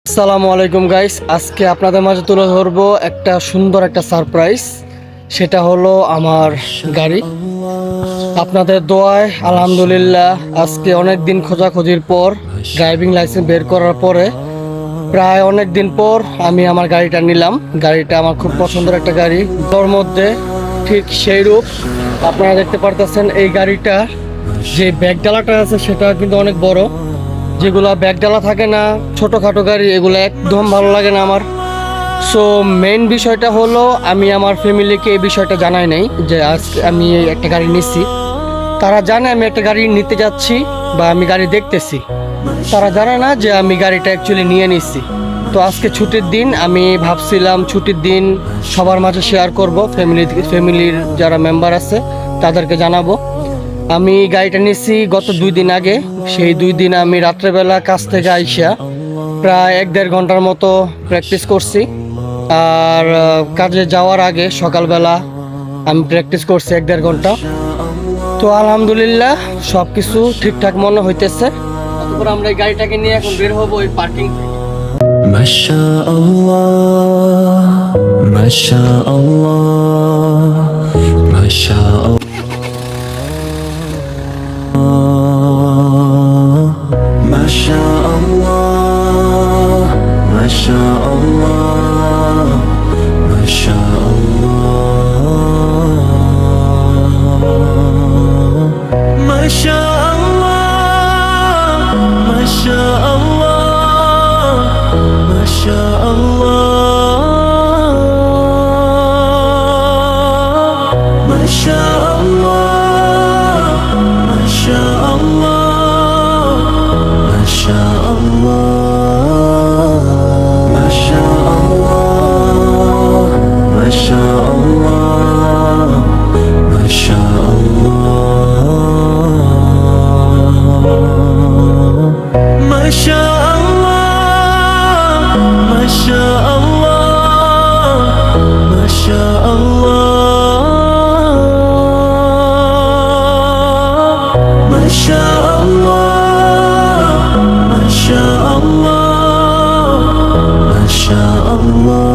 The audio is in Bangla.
আসসালামু আলাইকুম গাইস, আজকে আপনাদের মাঝে তুলে ধরবো একটা সুন্দর একটা সারপ্রাইজ। সেটা হলো আমার গাড়ি। আপনাদের দোয়ায় আলহামদুলিল্লাহ আজকে অনেক দিন খোঁজাখুঁজির পর ড্রাইভিং লাইসেন্স বের করার পরে প্রায় অনেক দিন পর আমি আমার গাড়িটা নিলাম। গাড়িটা আমার খুব পছন্দের একটা গাড়ি। তোর মধ্যে ঠিক সেই রূপ আপনারা দেখতে পারতেছেন। এই গাড়িটা যে ব্যাগডালাটা আছে সেটা কিন্তু অনেক বড়। যেগুলা ব্যাগডালা থাকে না, ছোটোখাটো গাড়ি, এগুলো একদম ভালো লাগে না আমার। সো মেইন বিষয়টা হলো আমি আমার ফ্যামিলিকে এই বিষয়টা জানাই নাই যে আজকে আমি একটা গাড়ি নিচ্ছি। তারা জানে আমি একটা গাড়ি নিতে যাচ্ছি বা আমি গাড়ি দেখতেছি, তারা জানে না যে আমি গাড়িটা অ্যাকচুয়ালি নিয়ে নিচ্ছি। তো আজকে ছুটির দিন, আমি ভাবছিলাম ছুটির দিন সবার মাঝে শেয়ার করব, ফ্যামিলির যারা মেম্বার আছে তাদেরকে জানাবো। আমি গাড়িটা নিচ্ছি গত 2 দিন আগে। সেই 2 দিন আমি রাত্রেবেলা কাজ থেকে আইসা প্রায় 1-1.5 ঘন্টার মতো প্র্যাকটিস করছি। আর কাজে যাওয়ার আগে সকালবেলা আমি প্র্যাকটিস করছি 1-1.5 ঘন্টা। তো আলহামদুলিল্লাহ সব কিছু ঠিকঠাক মনে হইতেছে। তারপর আমরা এই গাড়িটাকে নিয়ে এখন বের হবো ওই পার্কিং থেকে। মাশাআল্লাহ মাশাআল্লাহ মাশাআল্লাহ মাশাআল্লাহ মাশাআল্লাহ মাশাআল্লাহ Masya Allah